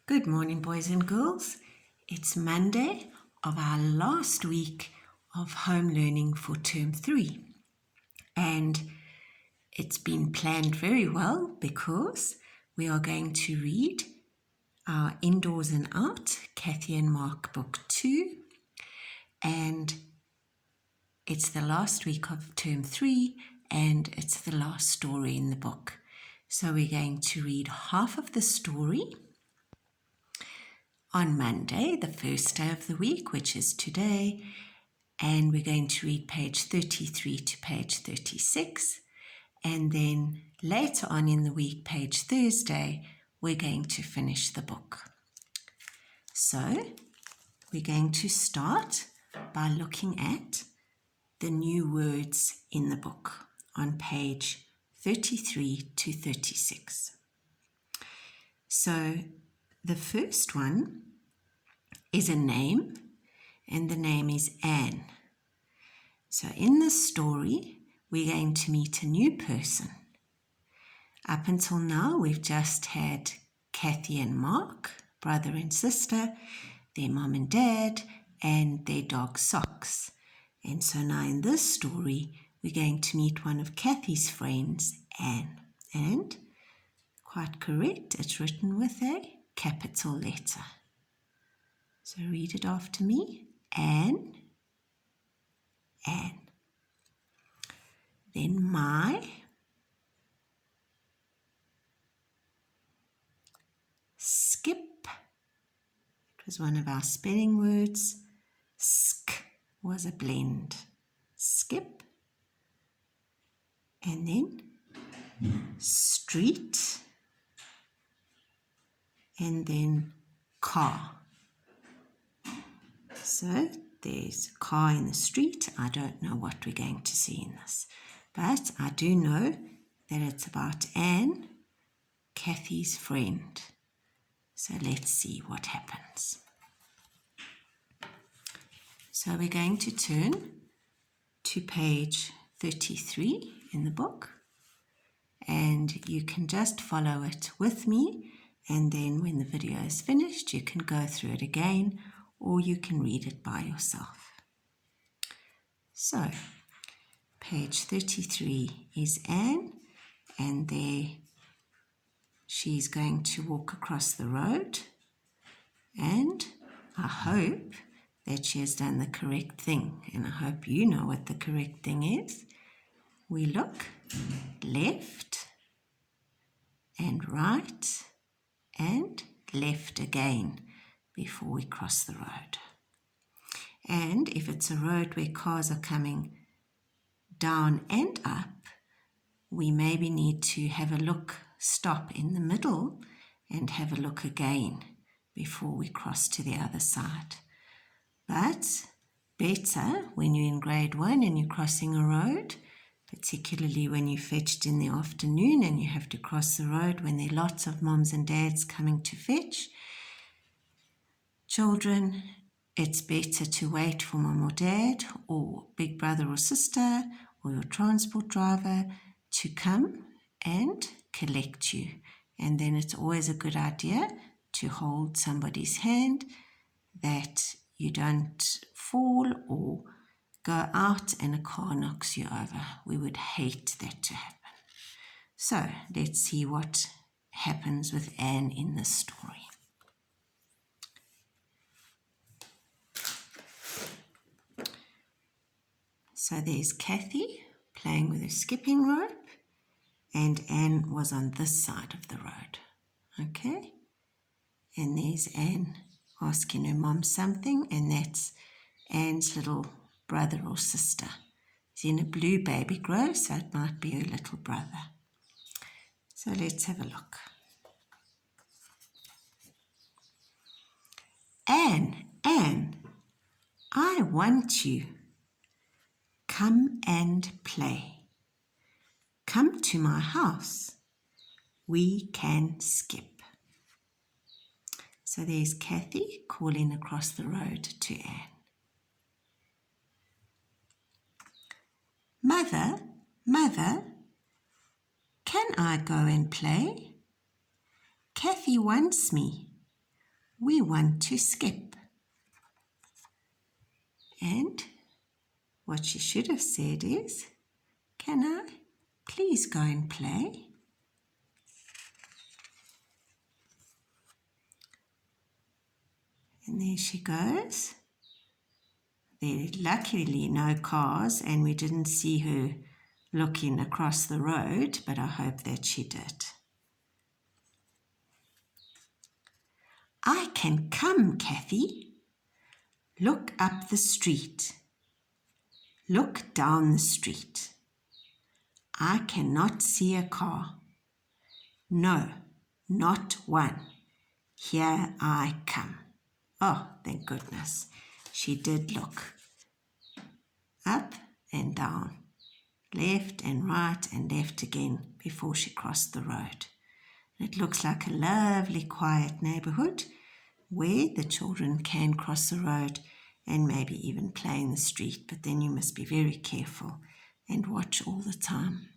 Good morning, boys and girls. It's Monday of our last week of home learning for Term 3. And it's been planned very well because we are going to read our Indoors and Out, Kathy and Mark Book 2. And it's the last week of Term 3 and it's the last story in the book. So we're going to read half of the story on Monday, the first day of the week, which is today, and we're going to read page 33 to page 36, and then later on in the week, page Thursday, we're going to finish the book. So we're going to start by looking at the new words in the book on page 33 to 36. So the first one is a name, and the name is Anne. So in this story, we're going to meet a new person. Up until now, we've just had Kathy and Mark, brother and sister, their mom and dad, and their dog Socks. And so now in this story, we're going to meet one of Kathy's friends, Anne. And, quite correct, it's written with a capital letter. So read it after me. Anne. Anne. Then my. Skip. It was one of our spelling words. Sk was a blend. Skip. And then street. And then car. So there's a car in the street. I don't know what we're going to see in this, but I do know that it's about Anne, Kathy's friend. So let's see what happens. So we're going to turn to page 33 in the book, and you can just follow it with me, and then when the video is finished, you can go through it again, or you can read it by yourself. So, page 33 is Anne, and there she's going to walk across the road, and I hope that she has done the correct thing, and I hope you know what the correct thing is. We look left and right and left again before we cross the road. And if it's a road where cars are coming down and up, we maybe need to have a look, stop in the middle and have a look again before we cross to the other side. But better when you're in grade 1 and you're crossing a road, particularly when you're fetched in the afternoon and you have to cross the road when there are lots of moms and dads coming to fetch children, it's better to wait for mom or dad or big brother or sister or your transport driver to come and collect you. And then it's always a good idea to hold somebody's hand that you don't fall or go out and a car knocks you over. We would hate that to happen. So let's see what happens with Anne in this story. So there's Kathy playing with a skipping rope, and Anne was on this side of the road. Okay? And there's Anne asking her mom something, and that's Anne's little brother or sister. He's in a blue baby grow, so it might be her little brother. So let's have a look. Anne, Anne, I want you. Come and play. Come to my house. We can skip. So there's Kathy calling across the road to Anne. Mother, Mother, can I go and play? Kathy wants me. we want to skip. And what she should have said is, can I please go and play? And there she goes. There are luckily no cars and we didn't see her looking across the road, but I hope that she did. I can come, Kathy. Look up the street. Look down the street. I cannot see a car. No, not one. Here I come. Oh, thank goodness. She did look up and down, left and right and left again before she crossed the road. It looks like a lovely, quiet neighborhood where the children can cross the road and maybe even play in the street, but then you must be very careful and watch all the time.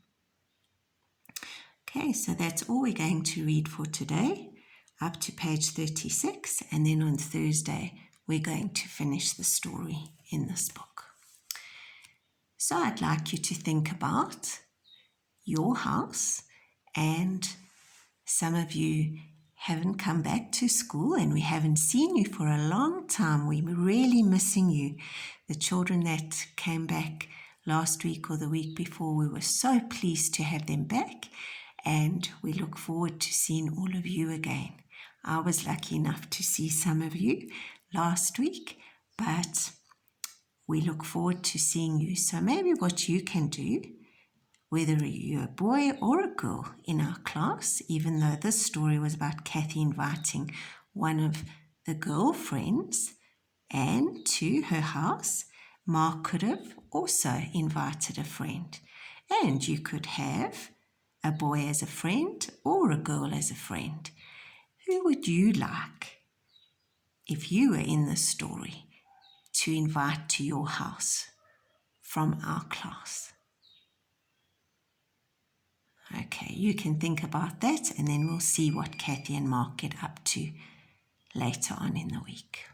Okay, so that's all we're going to read for today, up to page 36, and then on Thursday we're going to finish the story in this book. So I'd like you to think about your house, and some of you haven't come back to school and we haven't seen you for a long time. We're really missing you. The children that came back last week or the week before, we were so pleased to have them back, and we look forward to seeing all of you again. I was lucky enough to see some of you last week, but we look forward to seeing you. So maybe what you can do, whether you're a boy or a girl in our class, even though this story was about Kathy inviting one of the girlfriends and to her house, Mark could have also invited a friend. And you could have a boy as a friend or a girl as a friend. Who would you like, if you were in this story, to invite to your house from our class? Okay, you can think about that and then we'll see what Kathy and Mark get up to later on in the week.